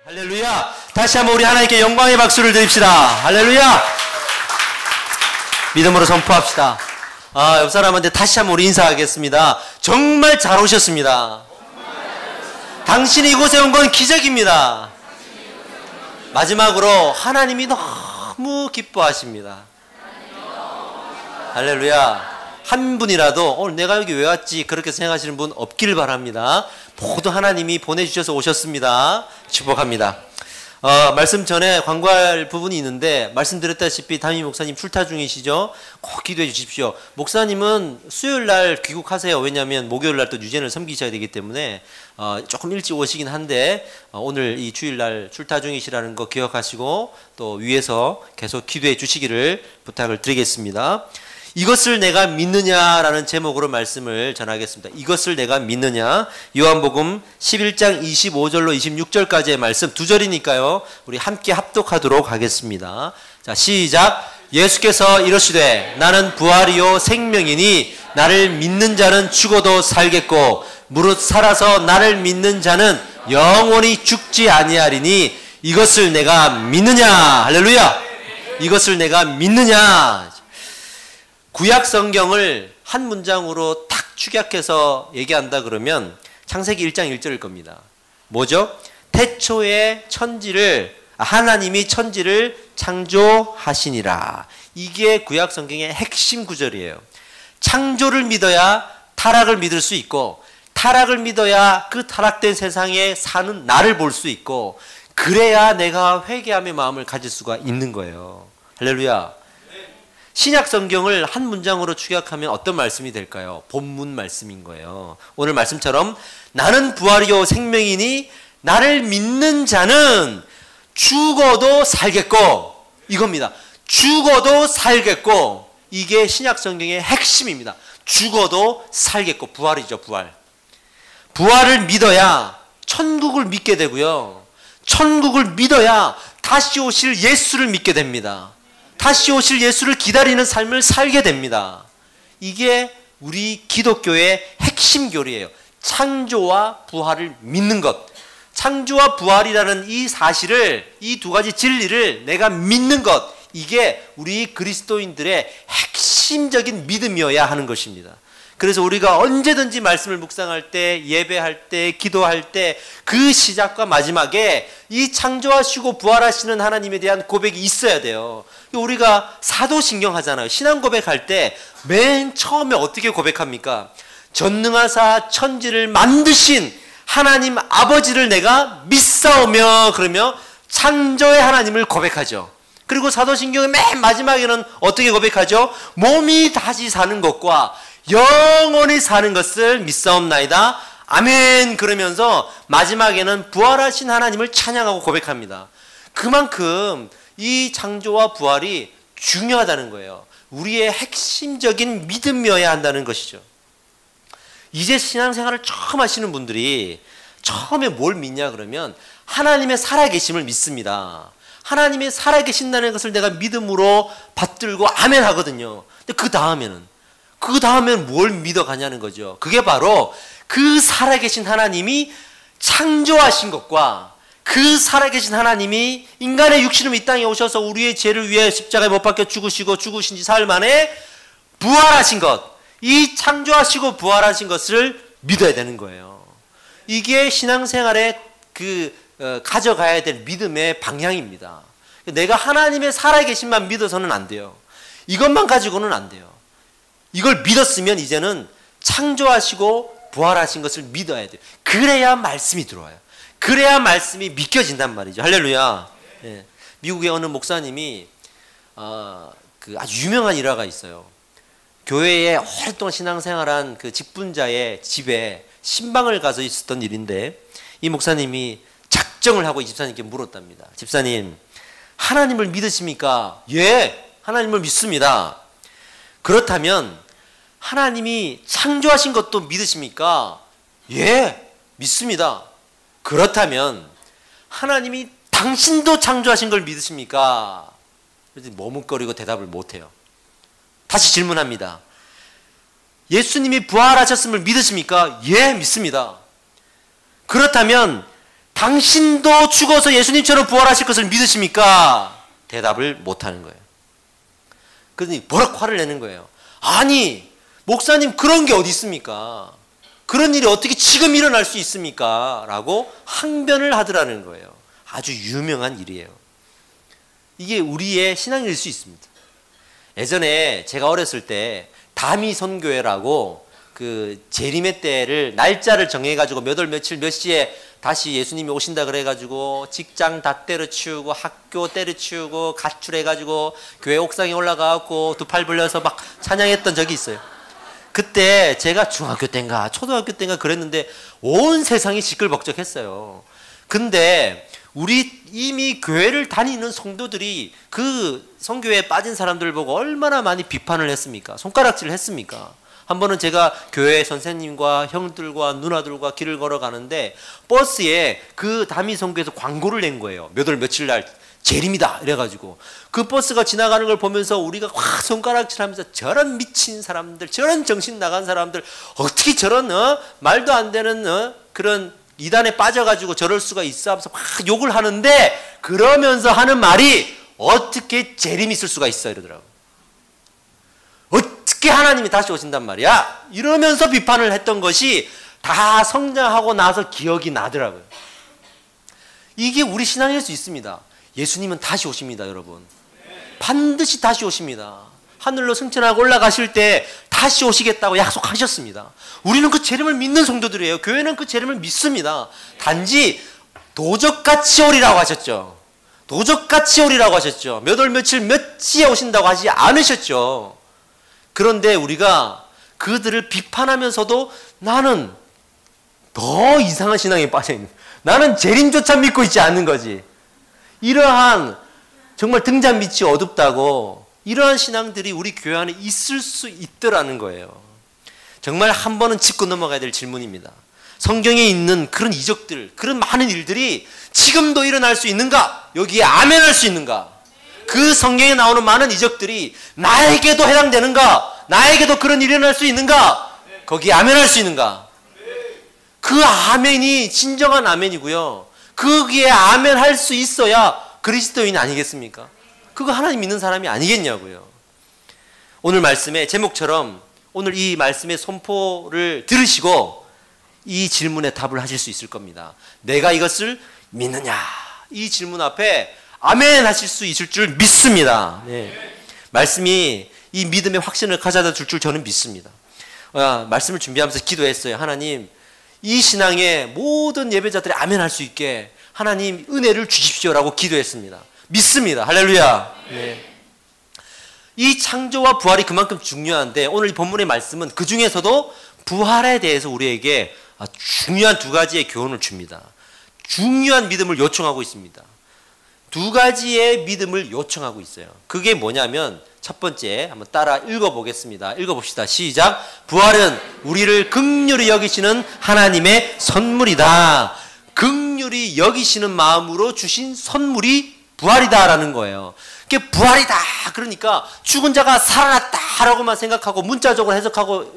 할렐루야! 다시 한번 우리 하나님께 영광의 박수를 드립시다. 할렐루야! 믿음으로 선포합시다. 옆 사람한테 다시 한번 우리 인사하겠습니다. 정말 잘 오셨습니다. 당신이 이곳에 온 건 기적입니다. 마지막으로 하나님이 너무 기뻐하십니다. 할렐루야! 한 분이라도 오늘 내가 여기 왜 왔지 그렇게 생각하시는 분 없길 바랍니다. 모두 하나님이 보내주셔서 오셨습니다. 축복합니다. 말씀 전에 광고할 부분이 있는데 말씀드렸다시피 담임 목사님 출타 중이시죠? 꼭 기도해 주십시오. 목사님은 수요일날 귀국하세요. 왜냐하면 목요일날 또 유전을 섬기셔야 되기 때문에 조금 일찍 오시긴 한데 오늘 이 주일날 출타 중이시라는 거 기억하시고 또 위에서 계속 기도해 주시기를 부탁을 드리겠습니다. 이것을 내가 믿느냐라는 제목으로 말씀을 전하겠습니다. 이것을 내가 믿느냐. 요한복음 11장 25절로 26절까지의 말씀 두 절이니까요. 우리 함께 합독하도록 하겠습니다. 자, 시작. 예수께서 이러시되 나는 부활이요 생명이니 나를 믿는 자는 죽어도 살겠고 무릇 살아서 나를 믿는 자는 영원히 죽지 아니하리니 이것을 내가 믿느냐. 할렐루야. 이것을 내가 믿느냐. 구약 성경을 한 문장으로 탁 축약해서 얘기한다 그러면 창세기 1장 1절일 겁니다. 뭐죠? 태초에 하나님이 천지를 창조하시니라. 이게 구약 성경의 핵심 구절이에요. 창조를 믿어야 타락을 믿을 수 있고 타락을 믿어야 그 타락된 세상에 사는 나를 볼 수 있고 그래야 내가 회개함의 마음을 가질 수가 있는 거예요. 할렐루야. 신약 성경을 한 문장으로 축약하면 어떤 말씀이 될까요? 본문 말씀인 거예요. 오늘 말씀처럼 나는 부활이요 생명이니 나를 믿는 자는 죽어도 살겠고 이겁니다. 죽어도 살겠고 이게 신약 성경의 핵심입니다. 죽어도 살겠고 부활이죠. 부활을 믿어야 천국을 믿게 되고요. 천국을 믿어야 다시 오실 예수를 믿게 됩니다. 다시 오실 예수를 기다리는 삶을 살게 됩니다. 이게 우리 기독교의 핵심 교리예요. 창조와 부활을 믿는 것. 창조와 부활이라는 이 사실을, 이 두 가지 진리를 내가 믿는 것. 이게 우리 그리스도인들의 핵심적인 믿음이어야 하는 것입니다. 그래서 우리가 언제든지 말씀을 묵상할 때, 예배할 때, 기도할 때 그 시작과 마지막에 이 창조하시고 부활하시는 하나님에 대한 고백이 있어야 돼요. 우리가 사도신경 하잖아요. 신앙 고백할 때 맨 처음에 어떻게 고백합니까? 전능하사 천지를 만드신 하나님 아버지를 내가 믿사오며 그러며 창조의 하나님을 고백하죠. 그리고 사도신경의 맨 마지막에는 어떻게 고백하죠? 몸이 다시 사는 것과 영원히 사는 것을 믿사옵나이다. 아멘. 그러면서 마지막에는 부활하신 하나님을 찬양하고 고백합니다. 그만큼 이 창조와 부활이 중요하다는 거예요. 우리의 핵심적인 믿음이어야 한다는 것이죠. 이제 신앙생활을 처음 하시는 분들이 처음에 뭘 믿냐 그러면 하나님의 살아계심을 믿습니다. 하나님의 살아계신다는 것을 내가 믿음으로 받들고 아멘 하거든요. 근데 그 다음에는 뭘 믿어가냐는 거죠. 그게 바로 그 살아계신 하나님이 창조하신 것과 그 살아계신 하나님이 인간의 육신으로 이 땅에 오셔서 우리의 죄를 위해 십자가에 못 박혀 죽으시고 죽으신 지 사흘 만에 부활하신 것, 이 창조하시고 부활하신 것을 믿어야 되는 거예요. 이게 신앙생활에 가져가야 될 믿음의 방향입니다. 내가 하나님의 살아계신만 믿어서는 안 돼요. 이것만 가지고는 안 돼요. 이걸 믿었으면 이제는 창조하시고 부활하신 것을 믿어야 돼요. 그래야 말씀이 들어와요. 그래야 말씀이 믿겨진단 말이죠. 할렐루야. 예. 미국의 어느 목사님이 아주 유명한 일화가 있어요. 교회에 오랫동안 신앙생활한 그 직분자의 집에 신방을 가서 있었던 일인데 이 목사님이 작정을 하고 이 집사님께 물었답니다. 집사님, 하나님을 믿으십니까? 예, 하나님을 믿습니다. 그렇다면 하나님이 창조하신 것도 믿으십니까? 예, 믿습니다. 그렇다면 하나님이 당신도 창조하신 걸 믿으십니까? 머뭇거리고 대답을 못해요. 다시 질문합니다. 예수님이 부활하셨음을 믿으십니까? 예, 믿습니다. 그렇다면 당신도 죽어서 예수님처럼 부활하실 것을 믿으십니까? 대답을 못하는 거예요. 그러니 버럭 화를 내는 거예요. 아니, 목사님 그런 게 어디 있습니까? 그런 일이 어떻게 지금 일어날 수 있습니까? 라고 항변을 하더라는 거예요. 아주 유명한 일이에요. 이게 우리의 신앙일 수 있습니다. 예전에 제가 어렸을 때 다미선교회라고 그 재림의 때를 날짜를 정해가지고 몇 월 며칠 몇 시에 다시 예수님이 오신다 그래가지고 직장 다 때려치우고 학교 때려치우고 가출해가지고 교회 옥상에 올라가고 두 팔 벌려서 막 찬양했던 적이 있어요. 그때 제가 중학교 때인가 초등학교 때인가 그랬는데 온 세상이 시끌벅적했어요. 근데 우리 이미 교회를 다니는 성도들이 그 성교회에 빠진 사람들 보고 얼마나 많이 비판을 했습니까? 손가락질을 했습니까? 한 번은 제가 교회 선생님과 형들과 누나들과 길을 걸어가는데 버스에 그 다미성교에서 광고를 낸 거예요. 몇 월 며칠 날 재림이다 이래가지고 그 버스가 지나가는 걸 보면서 우리가 확 손가락질하면서 저런 미친 사람들, 저런 정신 나간 사람들 어떻게 저런 말도 안 되는 그런 이단에 빠져가지고 저럴 수가 있어 하면서 막 욕을 하는데 그러면서 하는 말이 어떻게 재림이 있을 수가 있어 이러더라고. 어떻게 하나님이 다시 오신단 말이야? 이러면서 비판을 했던 것이 다 성장하고 나서 기억이 나더라고요. 이게 우리 신앙일 수 있습니다. 예수님은 다시 오십니다, 여러분. 반드시 다시 오십니다. 하늘로 승천하고 올라가실 때 다시 오시겠다고 약속하셨습니다. 우리는 그 재림을 믿는 성도들이에요. 교회는 그 재림을 믿습니다. 단지 도적같이 오리라고 하셨죠. 도적같이 오리라고 하셨죠. 몇 월 며칠 몇 시에 오신다고 하지 않으셨죠. 그런데 우리가 그들을 비판하면서도 나는 더 이상한 신앙에 빠져있는, 나는 재림조차 믿고 있지 않는 거지. 이러한 정말 등잔 밑이 어둡다고 이러한 신앙들이 우리 교회 안에 있을 수 있더라는 거예요. 정말 한 번은 짚고 넘어가야 될 질문입니다. 성경에 있는 그런 이적들, 그런 많은 일들이 지금도 일어날 수 있는가? 여기에 아멘할 수 있는가? 그 성경에 나오는 많은 이적들이 나에게도 해당되는가? 나에게도 그런 일이 일어날 수 있는가? 거기에 아멘할 수 있는가? 그 아멘이 진정한 아멘이고요. 거기에 아멘할 수 있어야 그리스도인 아니겠습니까? 그거 하나님 믿는 사람이 아니겠냐고요. 오늘 말씀의 제목처럼 오늘 이 말씀의 선포를 들으시고 이 질문에 답을 하실 수 있을 겁니다. 내가 이것을 믿느냐? 이 질문 앞에 아멘 하실 수 있을 줄 믿습니다. 네. 말씀이 이 믿음의 확신을 가져다 줄 줄 저는 믿습니다. 말씀을 준비하면서 기도했어요. 하나님, 이 신앙의 모든 예배자들이 아멘 할 수 있게 하나님 은혜를 주십시오라고 기도했습니다. 믿습니다. 할렐루야. 네. 이 창조와 부활이 그만큼 중요한데 오늘 이 본문의 말씀은 그 중에서도 부활에 대해서 우리에게 중요한 두 가지의 교훈을 줍니다. 중요한 믿음을 요청하고 있습니다. 두 가지의 믿음을 요청하고 있어요. 그게 뭐냐면 첫 번째 한번 따라 읽어보겠습니다. 읽어봅시다. 시작. 부활은 우리를 긍휼히 여기시는 하나님의 선물이다. 긍휼히 여기시는 마음으로 주신 선물이 부활이다라는 거예요. 그게 부활이다. 그러니까 죽은 자가 살아났다라고만 생각하고 문자적으로 해석하고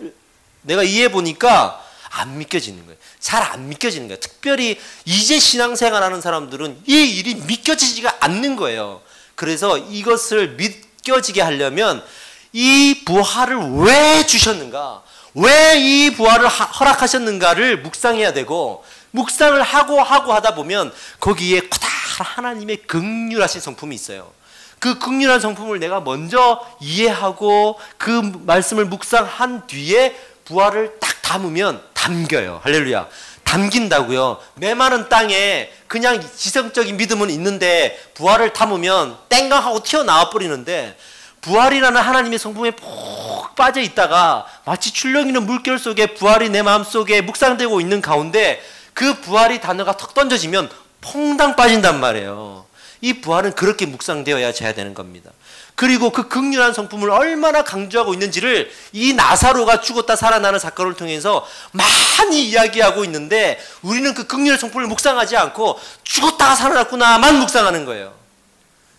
내가 이해해 보니까 안 믿겨지는 거예요. 잘 안 믿겨지는 거예요. 특별히 이제 신앙생활하는 사람들은 이 일이 믿겨지지가 않는 거예요. 그래서 이것을 믿겨지게 하려면 이 부활을 왜 주셨는가, 왜 이 부활을 허락하셨는가를 묵상해야 되고, 묵상을 하고 하다 보면 거기에 커다란 하나님의 긍휼하신 성품이 있어요. 그 긍휼한 성품을 내가 먼저 이해하고 그 말씀을 묵상한 뒤에 부활을 딱 담으면 담겨요. 할렐루야. 담긴다고요. 메마른 땅에 그냥 지성적인 믿음은 있는데 부활을 담으면 땡강하고 튀어나와 버리는데, 부활이라는 하나님의 성품에 푹 빠져 있다가 마치 출렁이는 물결 속에 부활이 내 마음속에 묵상되고 있는 가운데 그 부활이 단어가 턱 던져지면 퐁당 빠진단 말이에요. 이 부활은 그렇게 묵상되어야 져야 되는 겁니다. 그리고 그 긍휼한 성품을 얼마나 강조하고 있는지를 이 나사로가 죽었다 살아나는 사건을 통해서 많이 이야기하고 있는데, 우리는 그 긍휼한 성품을 묵상하지 않고 죽었다가 살아났구나만 묵상하는 거예요.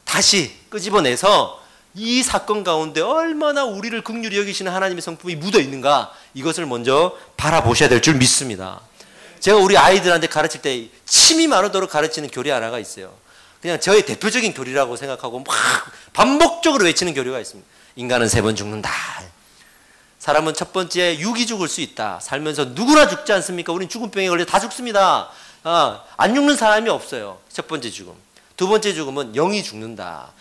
다시 끄집어내서 이 사건 가운데 얼마나 우리를 긍휼히 여기시는 하나님의 성품이 묻어 있는가, 이것을 먼저 바라보셔야 될 줄 믿습니다. 제가 우리 아이들한테 가르칠 때 침이 마르도록 가르치는 교리 하나가 있어요. 그냥 저의 대표적인 교리라고 생각하고 막 반복적으로 외치는 교리가 있습니다. 인간은 3번 죽는다. 사람은 첫 번째 육이 죽을 수 있다. 살면서 누구나 죽지 않습니까? 우린 죽은 병에 걸려 다 죽습니다. 안 죽는 사람이 없어요. 첫 번째 죽음. 두 번째 죽음은 영이 죽는다.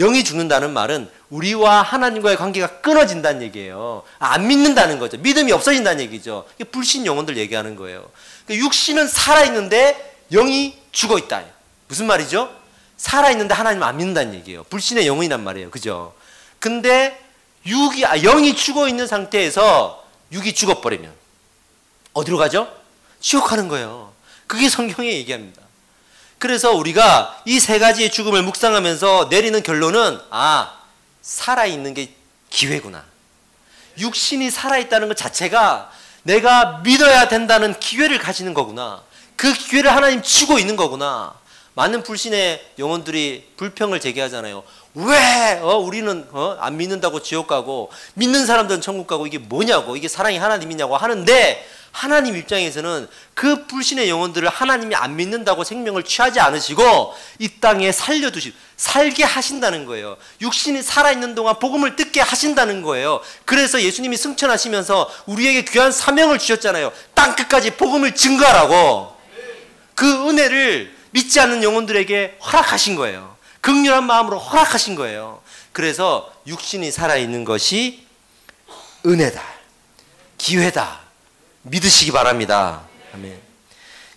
영이 죽는다는 말은 우리와 하나님과의 관계가 끊어진다는 얘기예요. 안 믿는다는 거죠. 믿음이 없어진다는 얘기죠. 불신 영혼들 얘기하는 거예요. 육신은 살아있는데 영이 죽어있다. 무슨 말이죠? 살아있는데 하나님 안 믿는다는 얘기예요. 불신의 영혼이란 말이에요. 그죠? 근데 영이 죽어있는 상태에서 육이 죽어버리면 어디로 가죠? 지옥 가는 거예요. 그게 성경에 얘기합니다. 그래서 우리가 이 3가지의 죽음을 묵상하면서 내리는 결론은 살아있는 게 기회구나. 육신이 살아있다는 것 자체가 내가 믿어야 된다는 기회를 가지는 거구나. 그 기회를 하나님 주고 있는 거구나. 많은 불신의 영혼들이 불평을 제기하잖아요. 왜 우리는 안 믿는다고 지옥 가고 믿는 사람들은 천국 가고 이게 뭐냐고, 이게 사랑이 하나님이냐고 하는데, 하나님 입장에서는 그 불신의 영혼들을 하나님이 안 믿는다고 생명을 취하지 않으시고 이 땅에 살게 하신다는 거예요. 육신이 살아있는 동안 복음을 듣게 하신다는 거예요. 그래서 예수님이 승천하시면서 우리에게 귀한 사명을 주셨잖아요. 땅끝까지 복음을 증거하라고. 그 은혜를 믿지 않는 영혼들에게 허락하신 거예요. 긍휼한 마음으로 허락하신 거예요. 그래서 육신이 살아있는 것이 은혜다, 기회다, 믿으시기 바랍니다. 아멘.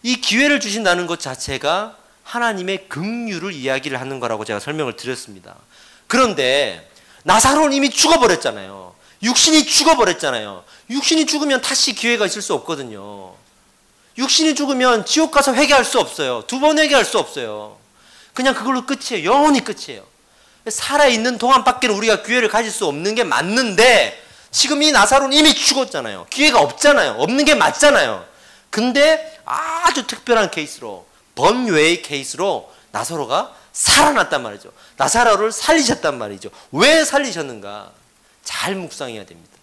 이 기회를 주신다는 것 자체가 하나님의 긍휼을 이야기를 하는 거라고 제가 설명을 드렸습니다. 그런데 나사로는 이미 죽어버렸잖아요. 육신이 죽어버렸잖아요. 육신이 죽으면 다시 기회가 있을 수 없거든요. 육신이 죽으면 지옥 가서 회개할 수 없어요. 2번 회개할 수 없어요. 그냥 그걸로 끝이에요. 영원히 끝이에요. 살아있는 동안밖에는 우리가 기회를 가질 수 없는 게 맞는데, 지금 이 나사로는 이미 죽었잖아요. 기회가 없잖아요. 없는 게 맞잖아요. 근데 아주 특별한 케이스로, 번외의 케이스로 나사로가 살아났단 말이죠. 나사로를 살리셨단 말이죠. 왜 살리셨는가? 잘 묵상해야 됩니다.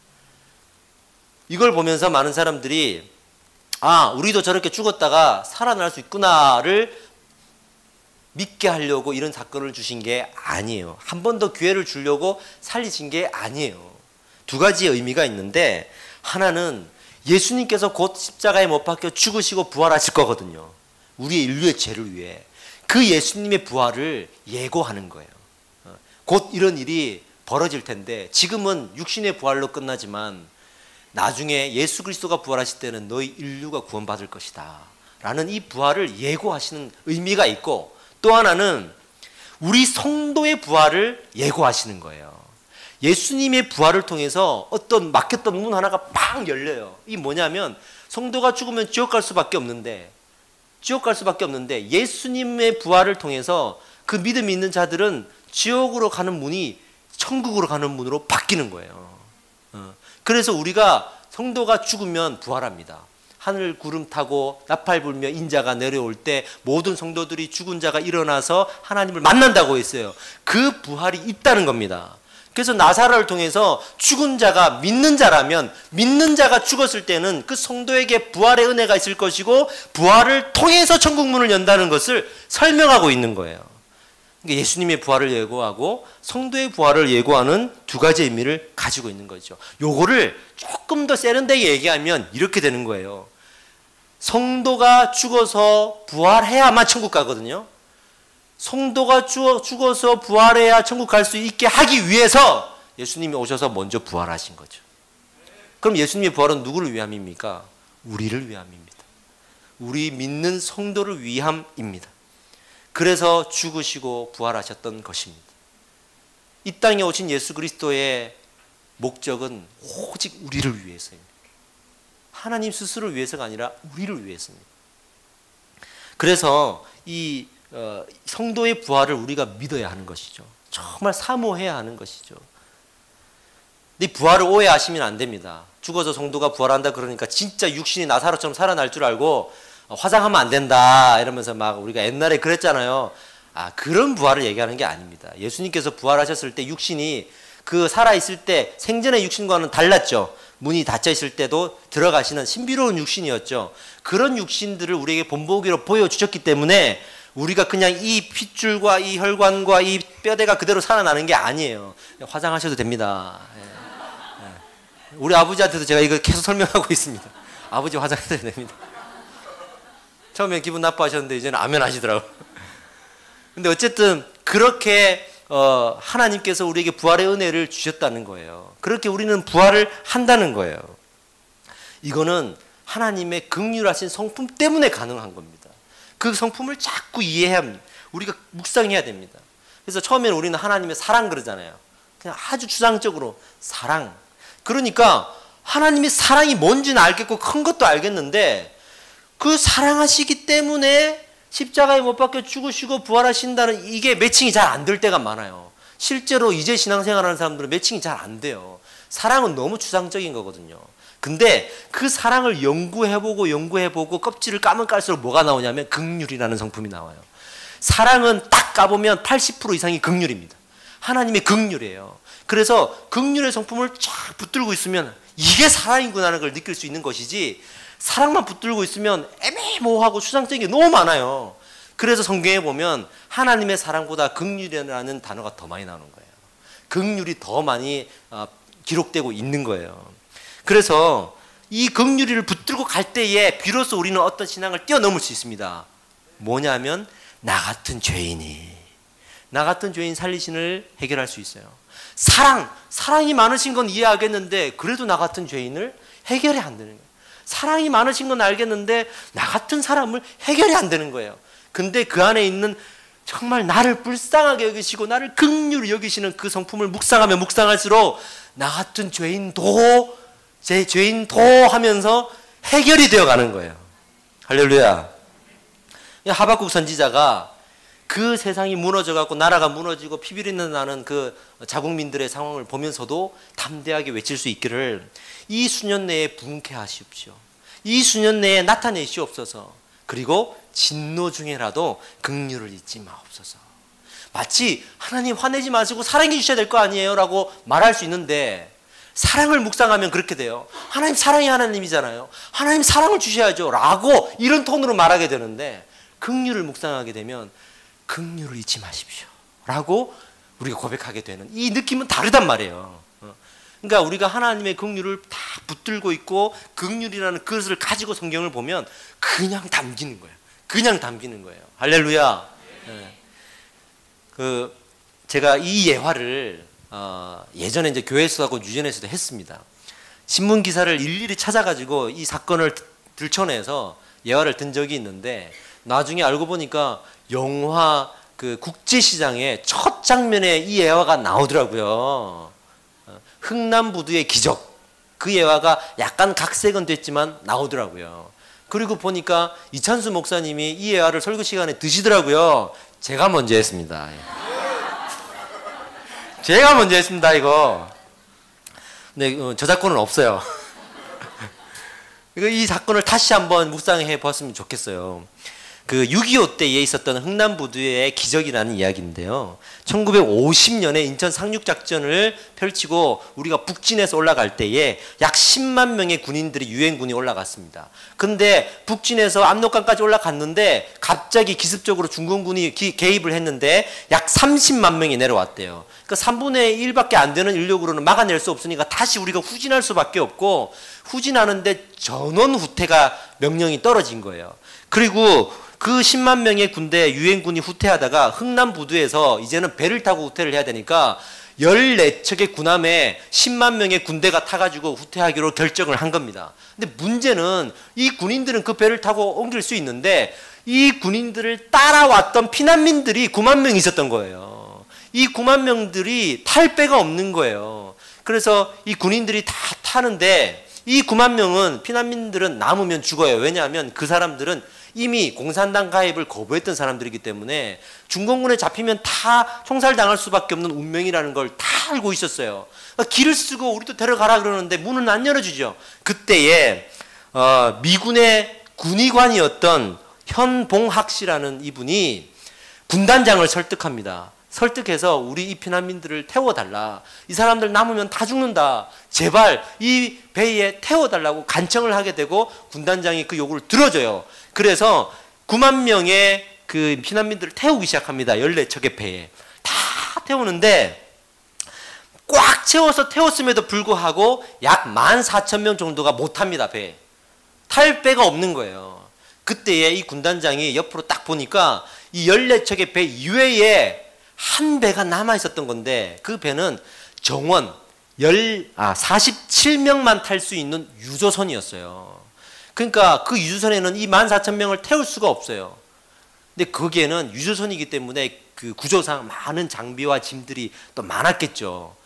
이걸 보면서 많은 사람들이 우리도 저렇게 죽었다가 살아날 수 있구나를 믿게 하려고 이런 사건을 주신 게 아니에요. 한 번 더 기회를 주려고 살리신 게 아니에요. 2가지의 의미가 있는데, 하나는 예수님께서 곧 십자가에 못 박혀 죽으시고 부활하실 거거든요. 우리의 인류의 죄를 위해. 그 예수님의 부활을 예고하는 거예요. 곧 이런 일이 벌어질 텐데, 지금은 육신의 부활로 끝나지만 나중에 예수 그리스도가 부활하실 때는 너희 인류가 구원받을 것이다 라는 이 부활을 예고하시는 의미가 있고, 또 하나는 우리 성도의 부활을 예고하시는 거예요. 예수님의 부활을 통해서 어떤 막혔던 문 하나가 빵 열려요. 이게 뭐냐면, 성도가 죽으면 지옥 갈 수밖에 없는데 예수님의 부활을 통해서 그 믿음이 있는 자들은 지옥으로 가는 문이 천국으로 가는 문으로 바뀌는 거예요. 그래서 우리가 성도가 죽으면 부활합니다. 하늘 구름 타고 나팔 불며 인자가 내려올 때 모든 성도들이 죽은 자가 일어나서 하나님을 만난다고 했어요. 그 부활이 있다는 겁니다. 그래서 나사로를 통해서 죽은 자가 믿는 자라면, 믿는 자가 죽었을 때는 그 성도에게 부활의 은혜가 있을 것이고, 부활을 통해서 천국 문을 연다는 것을 설명하고 있는 거예요. 그러니까 예수님의 부활을 예고하고 성도의 부활을 예고하는 2가지 의미를 가지고 있는 거죠. 요거를 조금 더 세련되게 얘기하면 이렇게 되는 거예요. 성도가 죽어서 부활해야만 천국 가거든요. 성도가 죽어서 부활해야 천국 갈 수 있게 하기 위해서 예수님이 오셔서 먼저 부활하신 거죠. 그럼 예수님의 부활은 누구를 위함입니까? 우리를 위함입니다. 우리 믿는 성도를 위함입니다. 그래서 죽으시고 부활하셨던 것입니다. 이 땅에 오신 예수 그리스도의 목적은 오직 우리를 위해서입니다. 하나님 스스로를 위해서가 아니라 우리를 위해서입니다. 그래서 이 성도의 부활을 우리가 믿어야 하는 것이죠. 정말 사모해야 하는 것이죠. 근데 부활을 오해하시면 안 됩니다. 죽어서 성도가 부활한다 그러니까 진짜 육신이 나사로처럼 살아날 줄 알고 화장하면 안 된다 이러면서 막 우리가 옛날에 그랬잖아요. 그런 부활을 얘기하는 게 아닙니다. 예수님께서 부활하셨을 때 육신이 그 살아있을 때 생전의 육신과는 달랐죠. 문이 닫혀 있을 때도 들어가시는 신비로운 육신이었죠. 그런 육신들을 우리에게 본보기로 보여주셨기 때문에 우리가 그냥 이 핏줄과 이 혈관과 이 뼈대가 그대로 살아나는 게 아니에요. 화장하셔도 됩니다. 우리 아버지한테도 제가 이거 계속 설명하고 있습니다. 아버지 화장해도 됩니다. 처음엔 기분 나빠하셨는데 이제는 아멘 하시더라고요. 근데 어쨌든 그렇게 하나님께서 우리에게 부활의 은혜를 주셨다는 거예요. 그렇게 우리는 부활을 한다는 거예요. 이거는 하나님의 긍휼하신 성품 때문에 가능한 겁니다. 그 성품을 자꾸 이해해야 합니다. 우리가 묵상해야 됩니다. 그래서 처음에는 우리는 하나님의 사랑 그러잖아요. 그냥 아주 추상적으로 사랑. 그러니까 하나님이 사랑이 뭔지는 알겠고 큰 것도 알겠는데 그 사랑하시기 때문에 십자가에 못 박혀 죽으시고 부활하신다는 이게 매칭이 잘 안 될 때가 많아요. 실제로 이제 신앙생활하는 사람들은 매칭이 잘 안 돼요. 사랑은 너무 추상적인 거거든요. 근데 그 사랑을 연구해보고 껍질을 까면 깔수록 뭐가 나오냐면 긍휼이라는 성품이 나와요. 사랑은 딱 까보면 80% 이상이 긍휼입니다. 하나님의 긍휼이에요. 그래서 긍휼의 성품을 쫙 붙들고 있으면 이게 사랑이구나 하는 걸 느낄 수 있는 것이지, 사랑만 붙들고 있으면 애매모호하고 추상적인 게 너무 많아요. 그래서 성경에 보면 하나님의 사랑보다 긍휼이라는 단어가 더 많이 나오는 거예요. 긍휼이 더 많이 기록되고 있는 거예요. 그래서 이 긍휼을 붙들고 갈 때에 비로소 우리는 어떤 신앙을 뛰어넘을 수 있습니다. 뭐냐면 나 같은 죄인 살리신을 해결할 수 있어요. 사랑이 많으신 건 이해하겠는데 그래도 나 같은 죄인을 해결이 안 되는 거예요. 사랑이 많으신 건 알겠는데 나 같은 사람을 해결이 안 되는 거예요. 근데 그 안에 있는 정말 나를 불쌍하게 여기시고 나를 긍휼히 여기시는 그 성품을 묵상하면 묵상할수록 나 같은 죄인도 제 죄인도 하면서 해결이 되어가는 거예요. 할렐루야. 하박국 선지자가 그 세상이 무너져갖고 나라가 무너지고 피비린내 나는 그 자국민들의 상황을 보면서도 담대하게 외칠 수 있기를 이 수년 내에 부흥케 하시옵시오. 이 수년 내에 나타내시옵소서. 그리고 진노 중에라도 긍휼을 잊지 마옵소서. 마치 하나님 화내지 마시고 사랑해 주셔야 될 거 아니에요 라고 말할 수 있는데, 사랑을 묵상하면 그렇게 돼요. 하나님 사랑이 하나님이잖아요. 하나님 사랑을 주셔야죠 라고 이런 톤으로 말하게 되는데, 긍휼을 묵상하게 되면 긍휼을 잊지 마십시오 라고 우리가 고백하게 되는 이 느낌은 다르단 말이에요. 그러니까 우리가 하나님의 긍휼을 다 붙들고 있고 긍휼이라는 그것을 가지고 성경을 보면 그냥 담기는 거예요. 그냥 담기는 거예요. 할렐루야. 네. 제가 이 예화를 예전에 이제 교회에서하고 유전에서도 했습니다. 신문 기사를 일일이 찾아가지고 이 사건을 들춰내서 예화를 든 적이 있는데, 나중에 알고 보니까 영화 그 국제시장의 첫 장면에 이 예화가 나오더라고요. 흥남부두의 기적. 그 예화가 약간 각색은 됐지만 나오더라고요. 그리고 보니까 이찬수 목사님이 이 예화를 설교 시간에 드시더라고요. 제가 먼저 했습니다. 제가 먼저 했습니다, 이거. 근데 저작권은 없어요. 이 사건을 다시 한번 묵상해 보았으면 좋겠어요. 그 6.25 때에 있었던 흥남부두의 기적이라는 이야기인데요. 1950년에 인천 상륙작전을 펼치고 우리가 북진에서 올라갈 때에 약 10만 명의 군인들이 유엔군이 올라갔습니다. 근데 북진에서 압록강까지 올라갔는데 갑자기 기습적으로 중공군이 개입을 했는데 약 30만 명이 내려왔대요. 그러니까 3분의 1밖에 안 되는 인력으로는 막아낼 수 없으니까 다시 우리가 후진할 수밖에 없고, 후진하는데 전원 후퇴가 명령이 떨어진 거예요. 그리고 그 10만 명의 군대 유엔군이 후퇴하다가 흥남부두에서 이제는 배를 타고 후퇴를 해야 되니까 14척의 군함에 10만 명의 군대가 타가지고 후퇴하기로 결정을 한 겁니다. 근데 문제는 이 군인들은 그 배를 타고 옮길 수 있는데 이 군인들을 따라왔던 피난민들이 9만 명 있었던 거예요. 이 9만 명들이 탈 배가 없는 거예요. 그래서 이 군인들이 다 타는데 이 9만 명은, 피난민들은 남으면 죽어요. 왜냐하면 그 사람들은 이미 공산당 가입을 거부했던 사람들이기 때문에 중공군에 잡히면 다 총살당할 수밖에 없는 운명이라는 걸 다 알고 있었어요. 그러니까 길을 쓰고 우리도 데려가라 그러는데 문은 안 열어주죠. 그때에 미군의 군의관이었던 현봉학 씨라는 이분이 군단장을 설득합니다. 설득해서 우리 이 피난민들을 태워달라. 이 사람들 남으면 다 죽는다. 제발 이 배에 태워달라고 간청을 하게 되고 군단장이 그 요구를 들어줘요. 그래서 9만 명의 그 피난민들을 태우기 시작합니다. 14척의 배에. 다 태우는데 꽉 채워서 태웠음에도 불구하고 약 14,000명 정도가 못합니다. 배에. 탈 배가 없는 거예요. 그때에 이 군단장이 옆으로 딱 보니까 이 14척의 배 이외에 한 배가 남아 있었던 건데 그 배는 정원 47명만 탈 수 있는 유조선이었어요. 그러니까 그 유조선에는 이 14,000명을 태울 수가 없어요. 근데 거기에는 유조선이기 때문에 그 구조상 많은 장비와 짐들이 또 많았겠죠.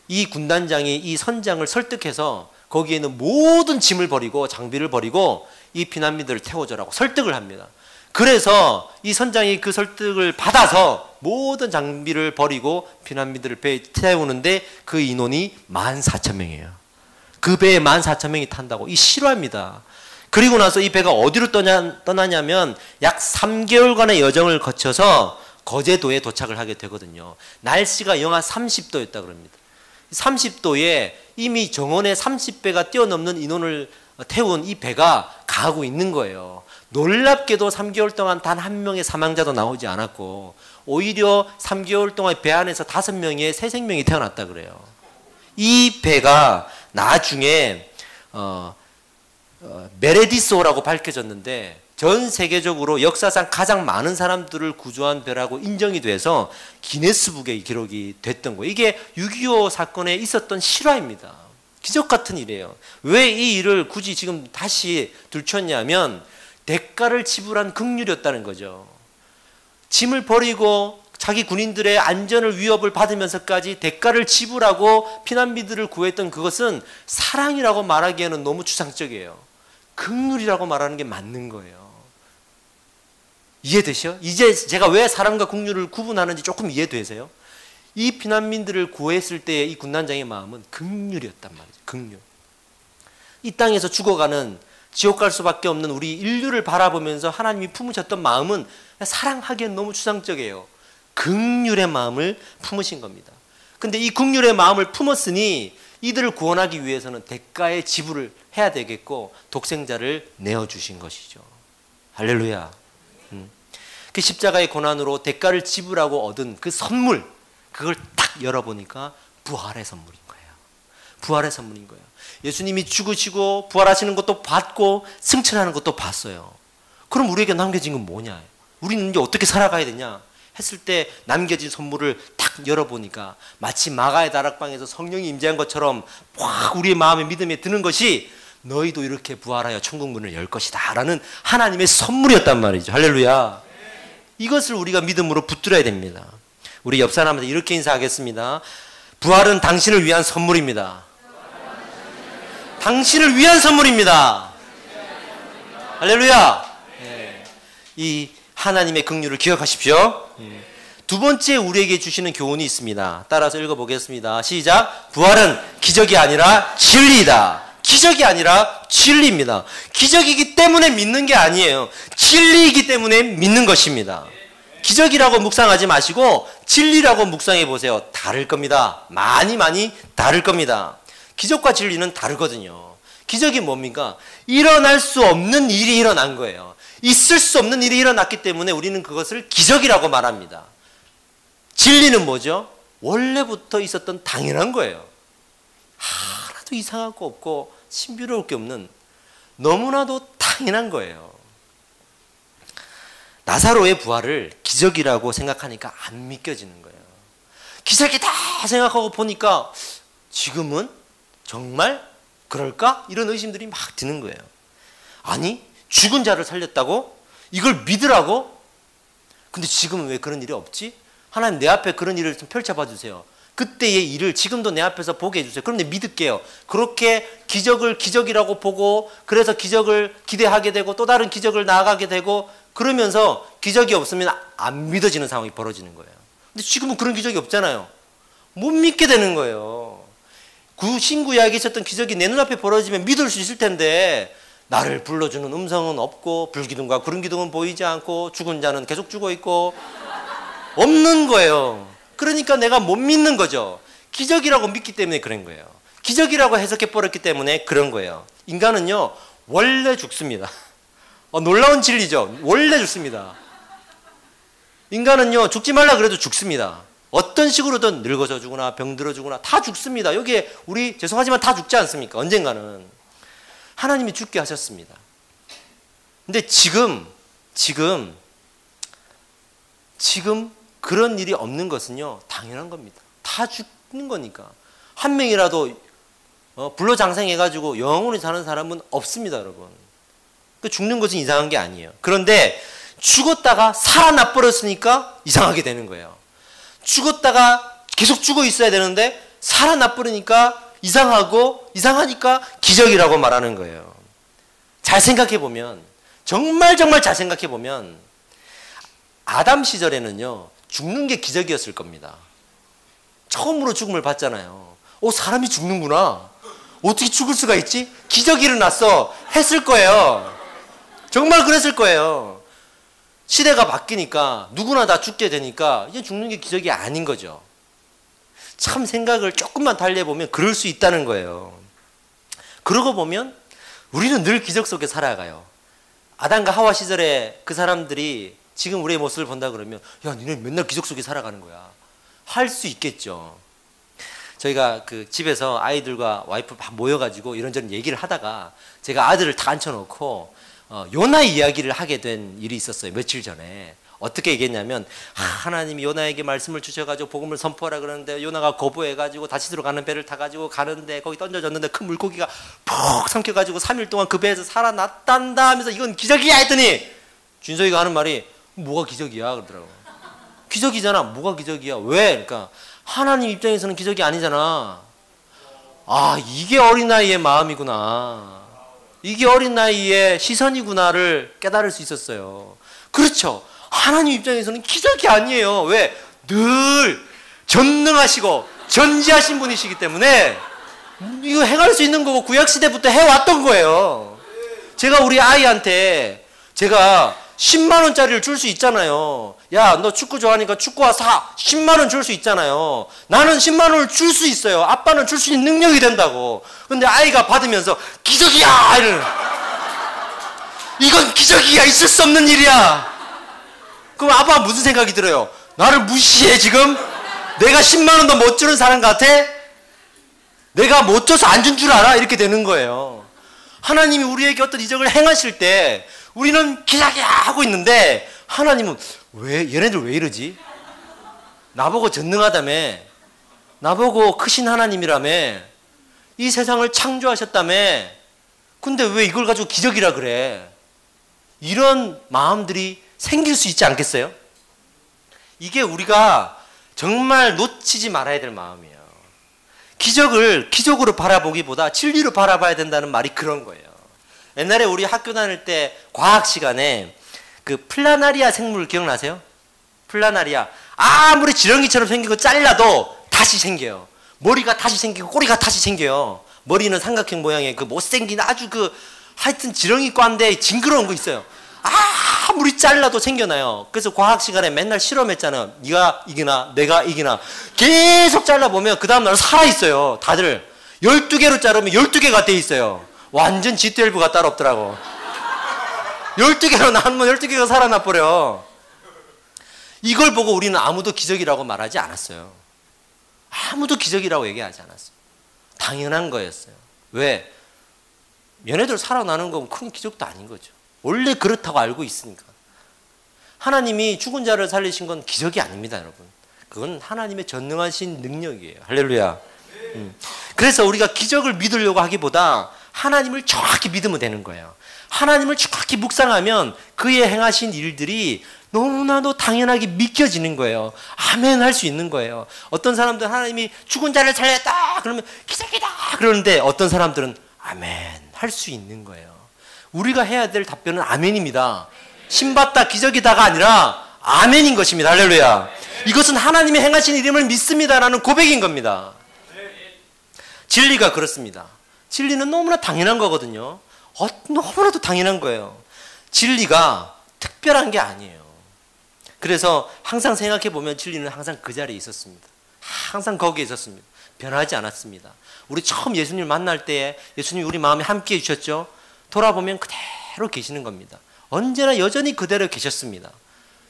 이 군단장이 이 선장을 설득해서 거기에는 모든 짐을 버리고 장비를 버리고 이 피난민들을 태워줘라고 설득을 합니다. 그래서 이 선장이 그 설득을 받아서 모든 장비를 버리고 피난민들을 배에 태우는데 그 인원이 14,000명이에요. 그 배에 14,000명이 탄다고 이 실화입니다. 그리고 나서 이 배가 어디로 떠나냐면 약 3개월간의 여정을 거쳐서 거제도에 도착을 하게 되거든요. 날씨가 영하 30도였다 그럽니다. 30도에 이미 정원에 30배가 뛰어넘는 인원을 태운 이 배가 가고 있는 거예요. 놀랍게도 3개월 동안 단 한 명의 사망자도 나오지 않았고 오히려 3개월 동안 배 안에서 5명의 새 생명이 태어났다 그래요. 이 배가 나중에 메레디소라고 밝혀졌는데 전 세계적으로 역사상 가장 많은 사람들을 구조한 배라고 인정이 돼서 기네스북에 기록이 됐던 거예요. 이게 6.25 사건에 있었던 실화입니다. 기적 같은 일이에요. 왜 이 일을 굳이 지금 다시 들켰냐면 대가를 지불한 긍휼이었다는 거죠. 짐을 버리고 자기 군인들의 안전을 위협을 받으면서까지 대가를 지불하고 피난민들을 구했던 그것은 사랑이라고 말하기에는 너무 추상적이에요. 긍휼이라고 말하는 게 맞는 거예요. 이해되셔? 이제 제가 왜 사랑과 긍휼을 구분하는지 조금 이해되세요? 이 피난민들을 구했을 때의 이 군단장의 마음은 긍휼이었단 말이죠. 긍휼. 이 땅에서 죽어가는 지옥 갈 수밖에 없는 우리 인류를 바라보면서 하나님이 품으셨던 마음은 사랑하기엔 너무 추상적이에요. 긍휼의 마음을 품으신 겁니다. 근데 이 긍휼의 마음을 품었으니 이들을 구원하기 위해서는 대가의 지불을 해야 되겠고 독생자를 내어주신 것이죠. 할렐루야. 그 십자가의 고난으로 대가를 지불하고 얻은 그 선물, 그걸 딱 열어보니까 부활의 선물인 거예요. 부활의 선물인 거예요. 예수님이 죽으시고 부활하시는 것도 봤고 승천하는 것도 봤어요. 그럼 우리에게 남겨진 건 뭐냐? 우리는 이제 어떻게 살아가야 되냐? 했을 때 남겨진 선물을 딱 열어보니까 마치 마가의 다락방에서 성령이 임재한 것처럼 확 우리의 마음에 믿음에 드는 것이 너희도 이렇게 부활하여 천국 문을 열 것이다 라는 하나님의 선물이었단 말이죠. 할렐루야. 이것을 우리가 믿음으로 붙들어야 됩니다. 우리 옆 사람한테 이렇게 인사하겠습니다. 부활은 당신을 위한 선물입니다. 당신을 위한 선물입니다. 할렐루야. 네. 이 하나님의 긍휼을 기억하십시오. 두 번째 우리에게 주시는 교훈이 있습니다. 따라서 읽어보겠습니다. 시작. 부활은 기적이 아니라 진리이다. 기적이 아니라 진리입니다. 기적이기 때문에 믿는 게 아니에요. 진리이기 때문에 믿는 것입니다. 기적이라고 묵상하지 마시고 진리라고 묵상해 보세요. 다를 겁니다. 많이 다를 겁니다. 기적과 진리는 다르거든요. 기적이 뭡니까? 일어날 수 없는 일이 일어난 거예요. 있을 수 없는 일이 일어났기 때문에 우리는 그것을 기적이라고 말합니다. 진리는 뭐죠? 원래부터 있었던 당연한 거예요. 하나도 이상할 거 없고 신비로울 게 없는 너무나도 당연한 거예요. 나사로의 부활을 기적이라고 생각하니까 안 믿겨지는 거예요. 기적이다 생각하고 보니까 지금은 정말 그럴까? 이런 의심들이 막 드는 거예요. 아니, 죽은 자를 살렸다고? 이걸 믿으라고? 근데 지금은 왜 그런 일이 없지? 하나님 내 앞에 그런 일을 좀 펼쳐봐 주세요. 그때의 일을 지금도 내 앞에서 보게 해주세요. 그럼 내가 믿을게요. 그렇게 기적을 기적이라고 보고 그래서 기적을 기대하게 되고 또 다른 기적을 나아가게 되고 그러면서 기적이 없으면 안 믿어지는 상황이 벌어지는 거예요. 근데 지금은 그런 기적이 없잖아요. 못 믿게 되는 거예요. 신구약에 있었던 기적이 내 눈앞에 벌어지면 믿을 수 있을 텐데 나를 불러주는 음성은 없고 불기둥과 구름기둥은 보이지 않고 죽은 자는 계속 죽어 있고 없는 거예요. 그러니까 내가 못 믿는 거죠. 기적이라고 믿기 때문에 그런 거예요. 기적이라고 해석해 버렸기 때문에 그런 거예요. 인간은요 원래 죽습니다. 놀라운 진리죠. 원래 죽습니다. 인간은요 죽지 말라 그래도 죽습니다. 어떤 식으로든 늙어져 죽거나 병들어 죽거나 다 죽습니다. 여기에 우리 죄송하지만 다 죽지 않습니까? 언젠가는. 하나님이 죽게 하셨습니다. 근데 지금 그런 일이 없는 것은요 당연한 겁니다. 다 죽는 거니까. 한 명이라도 불로장생해가지고 영원히 사는 사람은 없습니다, 여러분. 죽는 것은 이상한 게 아니에요. 그런데 죽었다가 살아나 버렸으니까 이상하게 되는 거예요. 죽었다가 계속 죽어 있어야 되는데 살아나 버리니까 이상하니까 기적이라고 말하는 거예요. 잘 생각해 보면, 정말 잘 생각해 보면 아담 시절에는요 죽는 게 기적이었을 겁니다. 처음으로 죽음을 봤잖아요. 사람이 죽는구나. 어떻게 죽을 수가 있지? 기적이 일어났어. 했을 거예요. 정말 그랬을 거예요. 시대가 바뀌니까 누구나 다 죽게 되니까 이제 죽는 게 기적이 아닌 거죠. 참 생각을 조금만 달래보면 그럴 수 있다는 거예요. 그러고 보면 우리는 늘 기적 속에 살아가요. 아담과 하와 시절에 그 사람들이 지금 우리의 모습을 본다 그러면 야, 니네 맨날 기적 속에 살아가는 거야. 할 수 있겠죠. 저희가 그 집에서 아이들과 와이프 모여가지고 이런저런 얘기를 하다가 제가 아들을 다 앉혀놓고 요나 이야기를 하게 된 일이 있었어요. 며칠 전에. 어떻게 얘기했냐면 하나님이 요나에게 말씀을 주셔가지고 복음을 선포하라 그러는데 요나가 거부해가지고 다시스로 가는 배를 타가지고 가는데 거기 던져졌는데 큰 물고기가 푹 삼켜가지고 3일 동안 그 배에서 살아났단다 하면서 이건 기적이야 했더니 준석이가 하는 말이 뭐가 기적이야 그러더라고. 기적이잖아. 뭐가 기적이야. 왜? 그러니까 하나님 입장에서는 기적이 아니잖아. 이게 어린 나이의 마음이구나. 이게 어린 나이의 시선이구나를 깨달을 수 있었어요. 그렇죠. 하나님 입장에서는 기적이 아니에요. 왜? 늘 전능하시고 전지하신 분이시기 때문에 이거 행할 수 있는 거고 구약시대부터 해왔던 거예요. 제가 우리 아이한테 제가 10만 원짜리를 줄 수 있잖아요. 야, 너 축구 좋아하니까 축구화 사. 10만 원 줄 수 있잖아요. 나는 10만 원을 줄 수 있어요. 아빠는 줄 수 있는 능력이 된다고. 근데 아이가 받으면서 기적이야! 이건 기적이야! 있을 수 없는 일이야! 그럼 아빠가 무슨 생각이 들어요? 나를 무시해 지금? 내가 10만 원도 못 주는 사람 같아? 내가 못 줘서 안 준 줄 알아? 이렇게 되는 거예요. 하나님이 우리에게 어떤 이적을 행하실 때 우리는 기적이야 하고 있는데 하나님은 얘네들 왜 이러지? 나보고 전능하다며, 나보고 크신 하나님이라며, 이 세상을 창조하셨다며, 근데 왜 이걸 가지고 기적이라 그래? 이런 마음들이 생길 수 있지 않겠어요? 이게 우리가 정말 놓치지 말아야 될 마음이에요. 기적을 기적으로 바라보기보다 진리로 바라봐야 된다는 말이 그런 거예요. 옛날에 우리 학교 다닐 때 과학 시간에 그 플라나리아 생물 기억나세요? 플라나리아. 아무리 지렁이처럼 생기고 잘라도 다시 생겨요. 머리가 다시 생기고 꼬리가 다시 생겨요. 머리는 삼각형 모양의 그 못생긴 아주 하여튼 지렁이과인데 징그러운 거 있어요. 아무리 잘라도 생겨나요. 그래서 과학 시간에 맨날 실험했잖아요. 네가 이기나 내가 이기나. 계속 잘라보면 그 다음날 살아있어요. 다들 12개로 자르면 12개가 돼 있어요. 완전 G12가 따로 없더라고. 12개로 나누면 12개가 살아나 버려. 이걸 보고 우리는 아무도 기적이라고 말하지 않았어요. 아무도 기적이라고 얘기하지 않았어요. 당연한 거였어요. 왜? 얘네들 살아나는 건 큰 기적도 아닌 거죠. 원래 그렇다고 알고 있으니까. 하나님이 죽은 자를 살리신 건 기적이 아닙니다, 여러분. 그건 하나님의 전능하신 능력이에요. 할렐루야. 그래서 우리가 기적을 믿으려고 하기보다 하나님을 정확히 믿으면 되는 거예요. 하나님을 정확히 묵상하면 그의 행하신 일들이 너무나도 당연하게 믿겨지는 거예요. 아멘 할 수 있는 거예요. 어떤 사람들은 하나님이 죽은 자를 살렸다 그러면 기적이다 그러는데 어떤 사람들은 아멘 할 수 있는 거예요. 우리가 해야 될 답변은 아멘입니다. 신받다 기적이다가 아니라 아멘인 것입니다. 할렐루야. 이것은 하나님이 행하신 이름을 믿습니다라는 고백인 겁니다. 진리가 그렇습니다. 진리는 너무나 당연한 거거든요. 너무나도 당연한 거예요. 진리가 특별한 게 아니에요. 그래서 항상 생각해 보면 진리는 항상 그 자리에 있었습니다. 항상 거기에 있었습니다. 변하지 않았습니다. 우리 처음 예수님을 만날 때 예수님이 우리 마음에 함께 해주셨죠. 돌아보면 그대로 계시는 겁니다. 언제나 여전히 그대로 계셨습니다.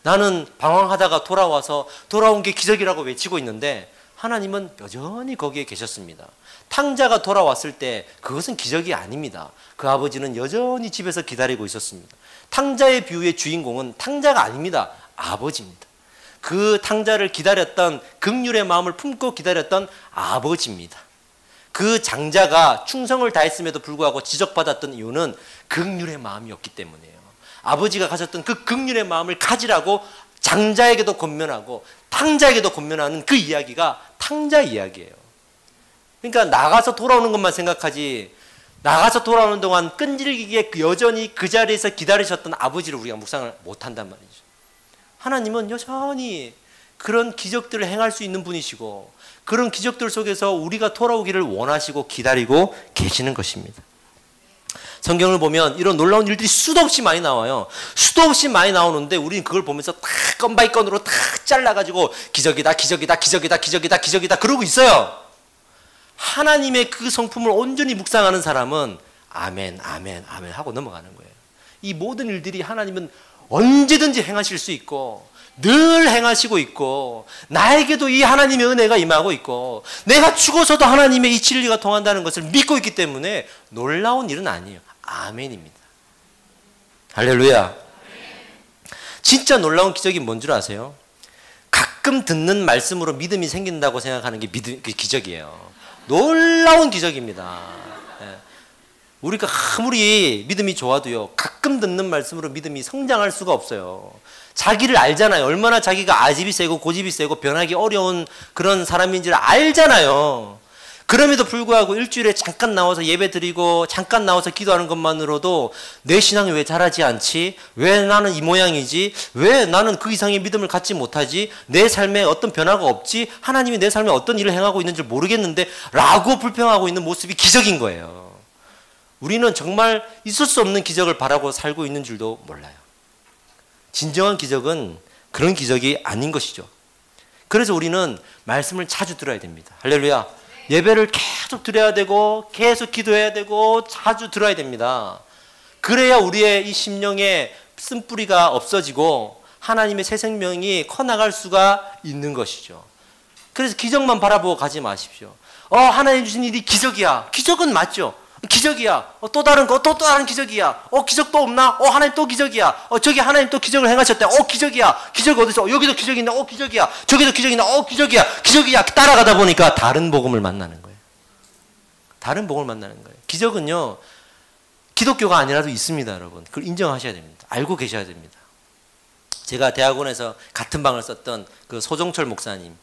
나는 방황하다가 돌아와서 돌아온 게 기적이라고 외치고 있는데 하나님은 여전히 거기에 계셨습니다. 탕자가 돌아왔을 때 그것은 기적이 아닙니다. 그 아버지는 여전히 집에서 기다리고 있었습니다. 탕자의 비유의 주인공은 탕자가 아닙니다. 아버지입니다. 그 탕자를 기다렸던, 긍휼의 마음을 품고 기다렸던 아버지입니다. 그 장자가 충성을 다했음에도 불구하고 지적받았던 이유는 긍휼의 마음이었기 때문이에요. 아버지가 가졌던 그 긍휼의 마음을 가지라고 장자에게도 권면하고 탕자에게도 권면하는 그 이야기가 탕자 이야기예요. 그러니까 나가서 돌아오는 것만 생각하지, 나가서 돌아오는 동안 끈질기게 여전히 그 자리에서 기다리셨던 아버지를 우리가 묵상을 못한단 말이죠. 하나님은 여전히 그런 기적들을 행할 수 있는 분이시고 그런 기적들 속에서 우리가 돌아오기를 원하시고 기다리고 계시는 것입니다. 성경을 보면 이런 놀라운 일들이 수도 없이 많이 나와요. 수도 없이 많이 나오는데 우리는 그걸 보면서 탁 건 바이 건으로 탁 잘라가지고 기적이다 기적이다 기적이다 기적이다 기적이다 그러고 있어요. 하나님의 그 성품을 온전히 묵상하는 사람은 아멘 아멘 아멘 하고 넘어가는 거예요. 이 모든 일들이 하나님은 언제든지 행하실 수 있고 늘 행하시고 있고 나에게도 이 하나님의 은혜가 임하고 있고 내가 죽어서도 하나님의 이 진리가 통한다는 것을 믿고 있기 때문에 놀라운 일은 아니에요. 아멘입니다. 할렐루야. 진짜 놀라운 기적이 뭔 줄 아세요? 가끔 듣는 말씀으로 믿음이 생긴다고 생각하는 게 기적이에요. 놀라운 기적입니다. 우리가 아무리 믿음이 좋아도요, 가끔 듣는 말씀으로 믿음이 성장할 수가 없어요. 자기를 알잖아요. 얼마나 자기가 아집이 세고 고집이 세고 변하기 어려운 그런 사람인지를 알잖아요. 그럼에도 불구하고 일주일에 잠깐 나와서 예배 드리고 잠깐 나와서 기도하는 것만으로도 내 신앙이 왜 자라지 않지? 왜 나는 이 모양이지? 왜 나는 그 이상의 믿음을 갖지 못하지? 내 삶에 어떤 변화가 없지? 하나님이 내 삶에 어떤 일을 행하고 있는지 모르겠는데 라고 불평하고 있는 모습이 기적인 거예요. 우리는 정말 있을 수 없는 기적을 바라고 살고 있는 줄도 몰라요. 진정한 기적은 그런 기적이 아닌 것이죠. 그래서 우리는 말씀을 자주 들어야 됩니다. 할렐루야. 예배를 계속 드려야 되고 계속 기도해야 되고 자주 들어야 됩니다. 그래야 우리의 이 심령에 쓴뿌리가 없어지고 하나님의 새 생명이 커나갈 수가 있는 것이죠. 그래서 기적만 바라보고 가지 마십시오. 하나님 주신 일이 기적이야. 기적은 맞죠. 기적이야. 또 다른 거, 또 다른 기적이야. 기적 또 없나? 하나님 또 기적이야. 저기 하나님 또 기적을 행하셨대. 기적이야. 기적 어디서? 여기도 기적인데, 기적이야. 저기도 기적인데, 기적이야. 기적이야. 따라가다 보니까 다른 복음을 만나는 거예요. 다른 복음을 만나는 거예요. 기적은요, 기독교가 아니라도 있습니다, 여러분. 그걸 인정하셔야 됩니다. 알고 계셔야 됩니다. 제가 대학원에서 같은 방을 썼던 그 소종철 목사님,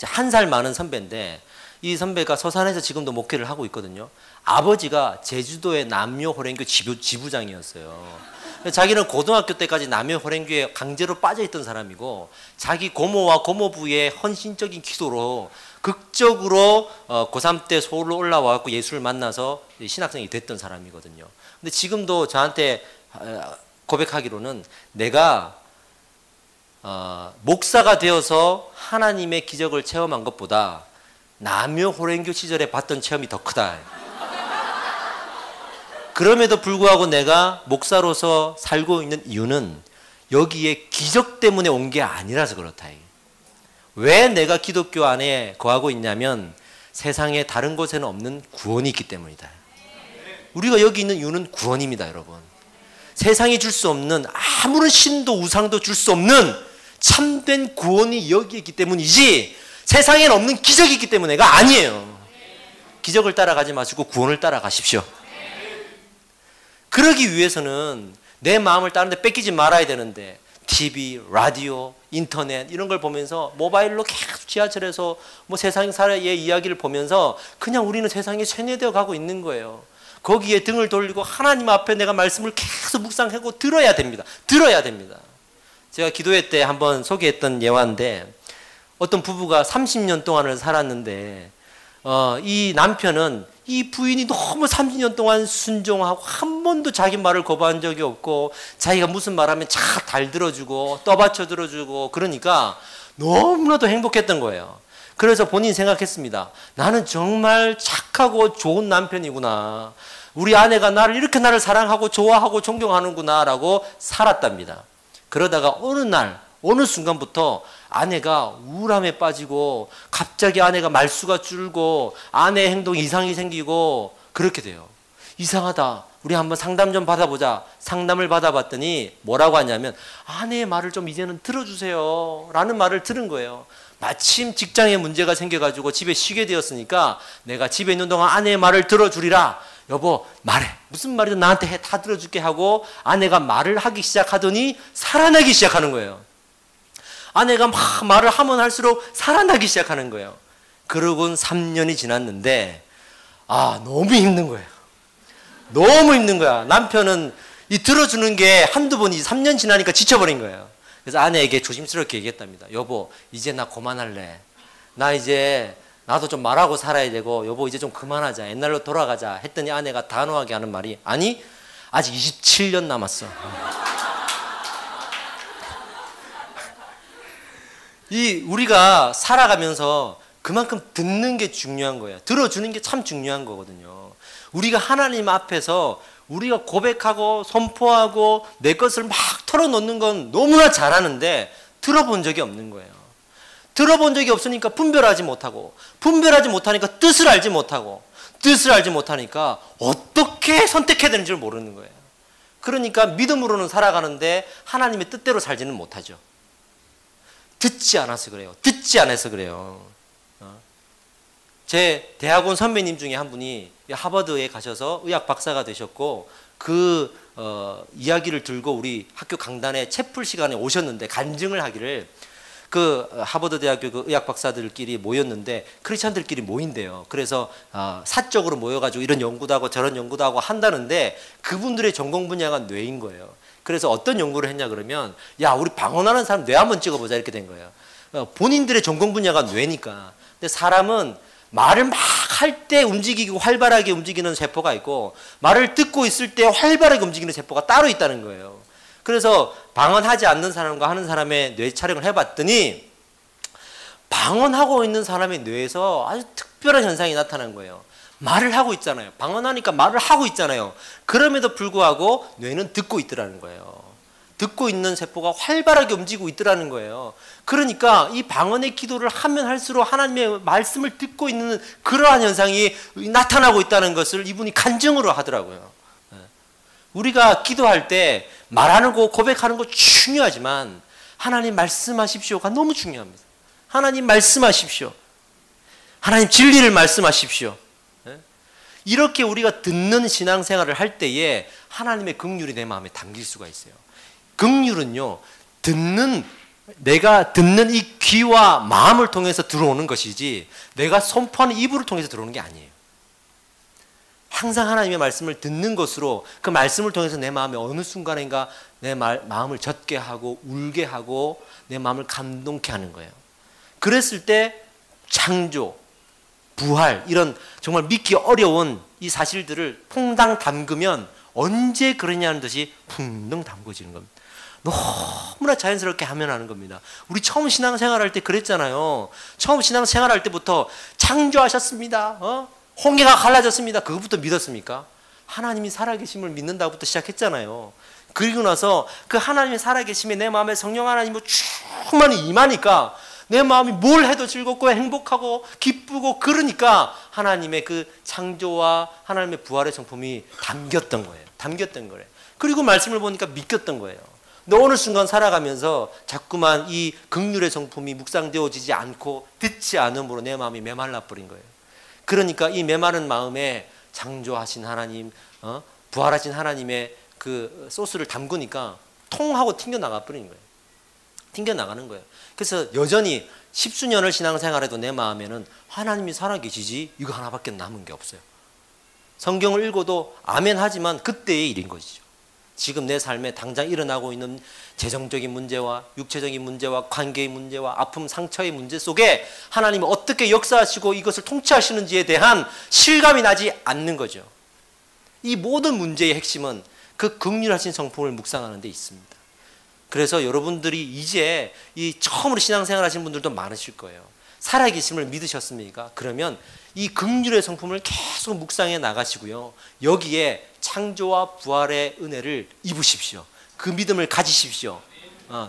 한 살 많은 선배인데, 이 선배가 서산에서 지금도 목회를 하고 있거든요. 아버지가 제주도의 남묘호랭교 지부장이었어요. 자기는 고등학교 때까지 남묘호랭교에 강제로 빠져있던 사람이고 자기 고모와 고모부의 헌신적인 기도로 극적으로 고3 때 서울로 올라와서 예수를 만나서 신학생이 됐던 사람이거든요. 근데 지금도 저한테 고백하기로는 내가 목사가 되어서 하나님의 기적을 체험한 것보다 남묘호랭교 시절에 봤던 체험이 더 크다. 그럼에도 불구하고 내가 목사로서 살고 있는 이유는 여기에 기적 때문에 온 게 아니라서 그렇다. 왜 내가 기독교 안에 거하고 있냐면 세상에 다른 곳에는 없는 구원이 있기 때문이다. 우리가 여기 있는 이유는 구원입니다, 여러분. 세상이 줄 수 없는 아무런 신도 우상도 줄 수 없는 참된 구원이 여기 있기 때문이지 세상에는 없는 기적이 있기 때문에가 아니에요. 기적을 따라가지 마시고 구원을 따라가십시오. 그러기 위해서는 내 마음을 다른 데 뺏기지 말아야 되는데 TV, 라디오, 인터넷 이런 걸 보면서 모바일로 계속 지하철에서 세상사의 이야기를 보면서 그냥 우리는 세상에 세뇌되어 가고 있는 거예요. 거기에 등을 돌리고 하나님 앞에 내가 말씀을 계속 묵상하고 들어야 됩니다. 들어야 됩니다. 제가 기도회 때 한번 소개했던 예화인데 어떤 부부가 30년 동안을 살았는데 이 남편은 이 부인이 너무 30년 동안 순종하고 한 번도 자기 말을 거부한 적이 없고 자기가 무슨 말하면 잘 들어주고 떠받쳐 들어주고 그러니까 너무나도 행복했던 거예요. 그래서 본인이 생각했습니다. 나는 정말 착하고 좋은 남편이구나. 우리 아내가 나를 사랑하고 좋아하고 존경하는구나 라고 살았답니다. 그러다가 어느 날 어느 순간부터 아내가 우울함에 빠지고 갑자기 아내가 말수가 줄고 아내의 행동에 이상이 생기고 그렇게 돼요. 이상하다. 우리 한번 상담 좀 받아보자. 상담을 받아봤더니 뭐라고 하냐면 아내의 말을 좀 이제는 들어주세요 라는 말을 들은 거예요. 마침 직장에 문제가 생겨가지고 집에 쉬게 되었으니까 내가 집에 있는 동안 아내의 말을 들어주리라. 여보 말해. 무슨 말이든 나한테 해. 다 들어줄게 하고 아내가 말을 하기 시작하더니 살아나기 시작하는 거예요. 아내가 막 말을 하면 할수록 살아나기 시작하는 거예요. 그러고는 3년이 지났는데 너무 힘든 거예요. 너무 힘든 거야. 남편은 이 들어주는 게 한두 번이지 3년 지나니까 지쳐버린 거예요. 그래서 아내에게 조심스럽게 얘기했답니다. 여보 이제 나 그만할래. 나도 좀 말하고 살아야 되고 여보 이제 좀 그만하자. 옛날로 돌아가자 했더니 아내가 단호하게 하는 말이 아니 아직 27년 남았어. 우리가 살아가면서 그만큼 듣는 게 중요한 거예요. 들어주는 게 참 중요한 거거든요. 우리가 하나님 앞에서 우리가 고백하고 선포하고 내 것을 막 털어놓는 건 너무나 잘하는데 들어본 적이 없는 거예요. 들어본 적이 없으니까 분별하지 못하니까 뜻을 알지 못하니까 어떻게 선택해야 되는지를 모르는 거예요. 그러니까 믿음으로는 살아가는데 하나님의 뜻대로 살지는 못하죠. 듣지 않아서 그래요. 제 대학원 선배님 중에 한 분이 하버드에 가셔서 의학 박사가 되셨고 그 이야기를 들고 우리 학교 강단에 채플 시간에 오셨는데 간증을 하기를 그 하버드 대학교 그 의학 박사들끼리 모였는데 크리스찬들끼리 모인대요. 그래서 사적으로 모여가지고 이런 연구도 하고 저런 연구도 하고 한다는데 그분들의 전공 분야가 뇌인 거예요. 그래서 어떤 연구를 했냐 그러면 야 우리 방언하는 사람 뇌 한번 찍어보자 이렇게 된 거예요. 본인들의 전공 분야가 뇌니까. 근데 사람은 말을 막 할 때 움직이고 활발하게 움직이는 세포가 있고 말을 듣고 있을 때 활발하게 움직이는 세포가 따로 있다는 거예요. 그래서 방언하지 않는 사람과 하는 사람의 뇌 촬영을 해봤더니 방언하고 있는 사람의 뇌에서 아주 특별한 현상이 나타난 거예요. 말을 하고 있잖아요. 방언하니까 말을 하고 있잖아요. 그럼에도 불구하고 뇌는 듣고 있더라는 거예요. 듣고 있는 세포가 활발하게 움직이고 있더라는 거예요. 그러니까 이 방언의 기도를 하면 할수록 하나님의 말씀을 듣고 있는 그러한 현상이 나타나고 있다는 것을 이분이 간증으로 하더라고요. 우리가 기도할 때 말하는 거 고백하는 거 중요하지만 하나님 말씀하십시오가 너무 중요합니다. 하나님 말씀하십시오. 하나님 진리를 말씀하십시오. 이렇게 우리가 듣는 신앙생활을 할 때에 하나님의 긍휼이 내 마음에 담길 수가 있어요. 긍휼은요, 내가 듣는 이 귀와 마음을 통해서 들어오는 것이지 내가 선포하는 입으로 통해서 들어오는 게 아니에요. 항상 하나님의 말씀을 듣는 것으로 그 말씀을 통해서 내 마음에 어느 순간인가 내 마음을 젖게 하고 울게 하고 내 마음을 감동케 하는 거예요. 그랬을 때 창조, 부활 이런 정말 믿기 어려운 이 사실들을 퐁당 담그면 언제 그러냐는 듯이 풍덩 담궈지는 겁니다. 너무나 자연스럽게 하면 하는 겁니다. 우리 처음 신앙생활할 때 그랬잖아요. 처음 신앙생활할 때부터 창조하셨습니다. 홍해가 갈라졌습니다. 그것부터 믿었습니까? 하나님이 살아계심을 믿는다부터 시작했잖아요. 그리고 나서 그 하나님의 살아계심에 내 마음에 성령 하나님이 충만히 임하니까 내 마음이 뭘 해도 즐겁고 행복하고 기쁘고 그러니까 하나님의 그 창조와 하나님의 부활의 성품이 담겼던 거예요. 그리고 말씀을 보니까 믿겼던 거예요. 근데 어느 순간 살아가면서 자꾸만 이 긍휼의 성품이 묵상되어지지 않고 듣지 않음으로 내 마음이 메말라 버린 거예요. 그러니까 이 메마른 마음에 창조하신 하나님, 부활하신 하나님의 그 소스를 담그니까 통하고 튕겨나가 버리는 거예요. 튕겨나가는 거예요. 그래서 여전히 10수년을 신앙생활해도 내 마음에는 하나님이 살아계시지 이거 하나밖에 남은 게 없어요. 성경을 읽어도 아멘 하지만 그때의 일인 것이죠. 지금 내 삶에 당장 일어나고 있는 재정적인 문제와 육체적인 문제와 관계의 문제와 아픔, 상처의 문제 속에 하나님이 어떻게 역사하시고 이것을 통치하시는지에 대한 실감이 나지 않는 거죠. 이 모든 문제의 핵심은 그 긍휼하신 성품을 묵상하는 데 있습니다. 그래서 여러분들이 이제 이 처음으로 신앙생활 하시는 분들도 많으실 거예요. 살아계심을 믿으셨습니까? 그러면 이 긍휼의 성품을 계속 묵상해 나가시고요. 여기에 창조와 부활의 은혜를 입으십시오. 그 믿음을 가지십시오.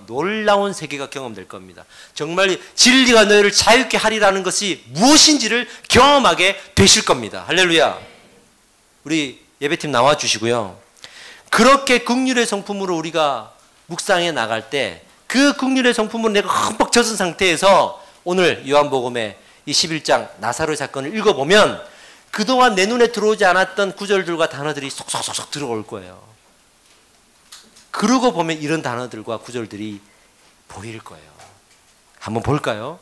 놀라운 세계가 경험될 겁니다. 정말 진리가 너희를 자유케 하리라는 것이 무엇인지를 경험하게 되실 겁니다. 할렐루야. 우리 예배팀 나와주시고요. 그렇게 긍휼의 성품으로 우리가 묵상해 나갈 때 그 긍휼의 성품으로 내가 흠뻑 젖은 상태에서 오늘 요한복음의 이 11장 나사로의 사건을 읽어보면 그동안 내 눈에 들어오지 않았던 구절들과 단어들이 속속속속 들어올 거예요. 그러고 보면 이런 단어들과 구절들이 보일 거예요. 한번 볼까요?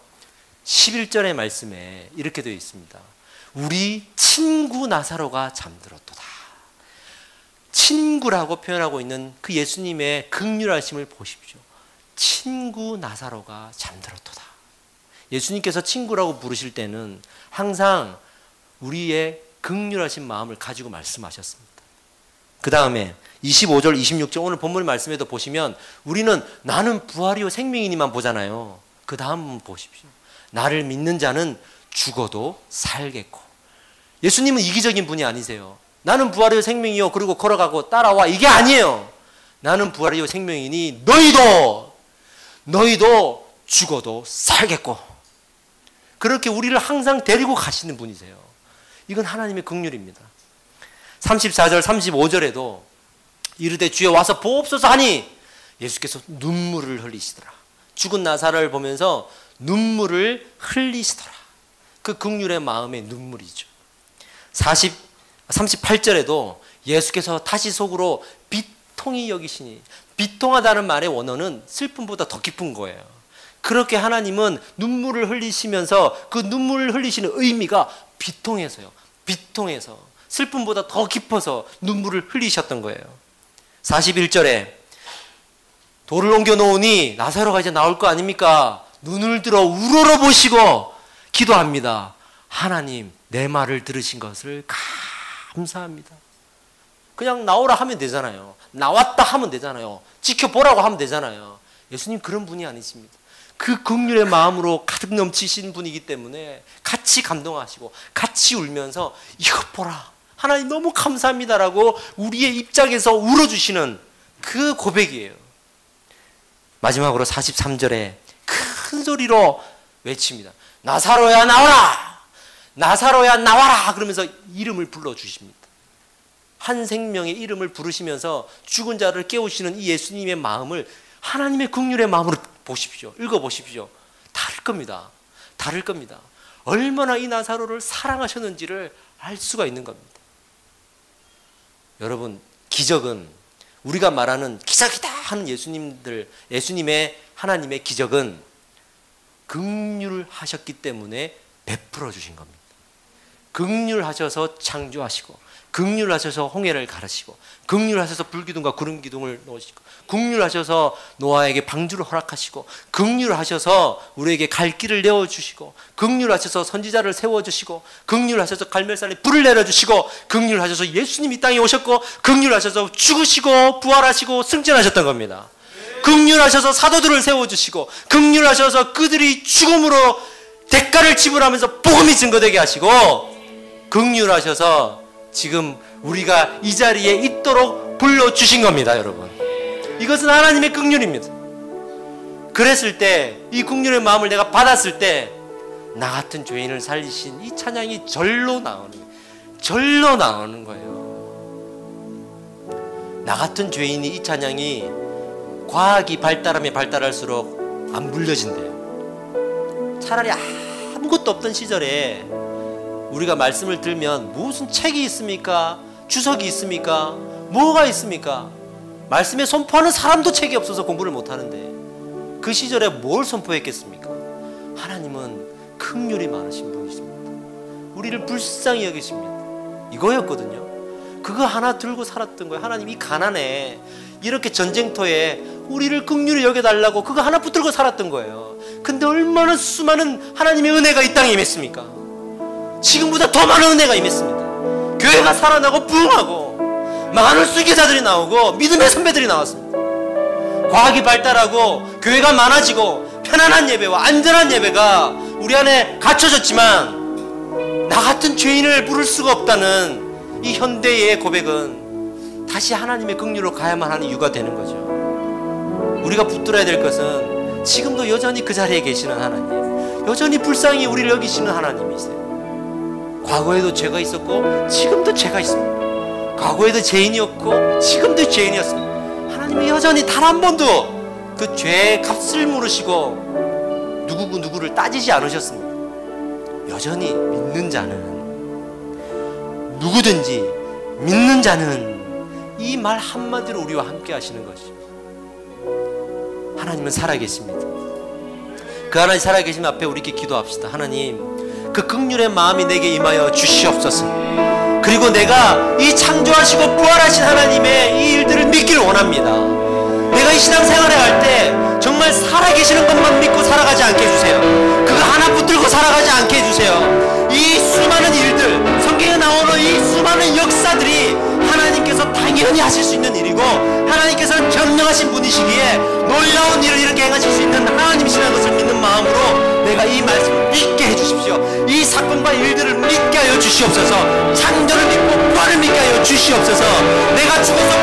11절의 말씀에 이렇게 되어 있습니다. 우리 친구 나사로가 잠들었도다. 친구라고 표현하고 있는 그 예수님의 긍휼하심을 보십시오. 친구 나사로가 잠들었도다. 예수님께서 친구라고 부르실 때는 항상 우리의 긍휼하신 마음을 가지고 말씀하셨습니다. 그 다음에 25절, 26절 오늘 본문 말씀에도 보시면 우리는 나는 부활이요 생명이니만 보잖아요. 그 다음 보십시오. 나를 믿는 자는 죽어도 살겠고. 예수님은 이기적인 분이 아니세요. 나는 부활이요 생명이요 그리고 걸어가고 따라와 이게 아니에요. 나는 부활이요 생명이니 너희도 죽어도 살겠고. 그렇게 우리를 항상 데리고 가시는 분이세요. 이건 하나님의 긍휼입니다. 34절 35절에도 이르되 주여 와서 보옵소서 하니 예수께서 눈물을 흘리시더라. 죽은 나사로를 보면서 눈물을 흘리시더라. 그 긍휼의 마음의 눈물이죠. 38절에도 예수께서 다시 속으로 비통히 여기시니, 비통하다는 말의 원어는 슬픔보다 더 깊은 거예요. 그렇게 하나님은 눈물을 흘리시면서 그 눈물을 흘리시는 의미가 비통해서요. 비통해서 슬픔보다 더 깊어서 눈물을 흘리셨던 거예요. 41절에 돌을 옮겨 놓으니 나사로가 이제 나올 거 아닙니까? 눈을 들어 우러러 보시고 기도합니다. 하나님, 내 말을 들으신 것을 감사합니다. 그냥 나오라 하면 되잖아요. 나왔다 하면 되잖아요. 지켜보라고 하면 되잖아요. 예수님 그런 분이 아니십니다. 그 긍휼의 마음으로 가득 넘치신 분이기 때문에 같이 감동하시고 같이 울면서 이것 보라, 하나님 너무 감사합니다라고 우리의 입장에서 울어주시는 그 고백이에요. 마지막으로 43절에 큰 소리로 외칩니다. 나사로야 나와라! 나사로야 나와라! 그러면서 이름을 불러주십니다. 한 생명의 이름을 부르시면서 죽은 자를 깨우시는 이 예수님의 마음을 하나님의 긍휼의 마음으로 보십시오. 읽어보십시오. 다를 겁니다. 다를 겁니다. 얼마나 이 나사로를 사랑하셨는지를 알 수가 있는 겁니다. 여러분, 기적은 우리가 말하는 기적이다 하는 예수님의 하나님의 기적은 긍휼하셨기 때문에 베풀어 주신 겁니다. 긍휼하셔서 창조하시고, 긍휼하셔서 홍해를 가르시고, 긍휼하셔서 불기둥과 구름기둥을 놓으시고, 긍휼하셔서 노아에게 방주를 허락하시고, 긍휼하셔서 우리에게 갈 길을 내어주시고, 긍휼하셔서 선지자를 세워주시고, 긍휼하셔서 갈멜산에 불을 내려주시고, 긍휼하셔서 예수님이 땅에 오셨고, 긍휼하셔서 죽으시고 부활하시고 승천하셨던 겁니다. 긍휼하셔서 사도들을 세워주시고, 긍휼하셔서 그들이 죽음으로 대가를 지불하면서 복음이 증거되게 하시고, 긍휼하셔서 지금 우리가 이 자리에 있도록 불러주신 겁니다. 여러분, 이것은 하나님의 긍휼입니다. 그랬을 때, 이 긍휼의 마음을 내가 받았을 때 나 같은 죄인을 살리신 이 찬양이 절로 나오는 거예요. 나 같은 죄인이 이 찬양이 과학이 발달하면 발달할수록 안 불려진대요. 차라리 아무것도 없던 시절에 우리가 말씀을 들면 무슨 책이 있습니까? 주석이 있습니까? 뭐가 있습니까? 말씀에 선포하는 사람도 책이 없어서 공부를 못하는데 그 시절에 뭘 선포했겠습니까? 하나님은 긍휼이 많으신 분이십니다. 우리를 불쌍히 여기십니다. 이거였거든요. 그거 하나 들고 살았던 거예요. 하나님 이 가난에 이렇게 전쟁터에 우리를 긍휼히 여겨달라고 그거 하나 붙들고 살았던 거예요. 근데 얼마나 수많은 하나님의 은혜가 이 땅에 임했습니까? 지금보다 더 많은 은혜가 임했습니다. 교회가 살아나고 부흥하고 많은 수기자들이 나오고 믿음의 선배들이 나왔습니다. 과학이 발달하고 교회가 많아지고 편안한 예배와 안전한 예배가 우리 안에 갖춰졌지만 나 같은 죄인을 부를 수가 없다는 이 현대의 고백은 다시 하나님의 긍휼로 가야만 하는 이유가 되는 거죠. 우리가 붙들어야 될 것은 지금도 여전히 그 자리에 계시는 하나님, 여전히 불쌍히 우리를 여기시는 하나님이세요. 과거에도 죄가 있었고 지금도 죄가 있습니다. 과거에도 죄인이었고 지금도 죄인이었습니다. 하나님이 여전히 단 한 번도 그 죄의 값을 물으시고 누구를 따지지 않으셨습니다. 여전히 믿는 자는, 누구든지 믿는 자는, 이 말 한마디로 우리와 함께 하시는 것이죠. 하나님은 살아계십니다. 그 하나님 살아계심 앞에 우리 이렇게 기도합시다. 하나님, 그 긍휼의 마음이 내게 임하여 주시옵소서. 그리고 내가 이 창조하시고 부활하신 하나님의 이 일들을 믿기를 원합니다. 내가 이 신앙생활을 할 때 정말 살아계시는 것만 믿고 살아가지 않게 해주세요. 그거 하나 붙들고 살아가지 않게 해주세요. 이 수많은 일들, 성경에 나오는 이 수많은 역사들이 하나님께서 당연히 하실 수 있는 일이고 하나님께서는 전능하신 분이시기에 놀라운 일을 이렇게 행하실 수 있는 하나님이시라는 것을 믿는 마음으로 내가 이 말씀을 믿게 해주십시오. 이 사건과 일들을 믿게 하여 주시옵소서. 창조를 믿고 부활을 믿게 하여 주시옵소서. 내가 죽어서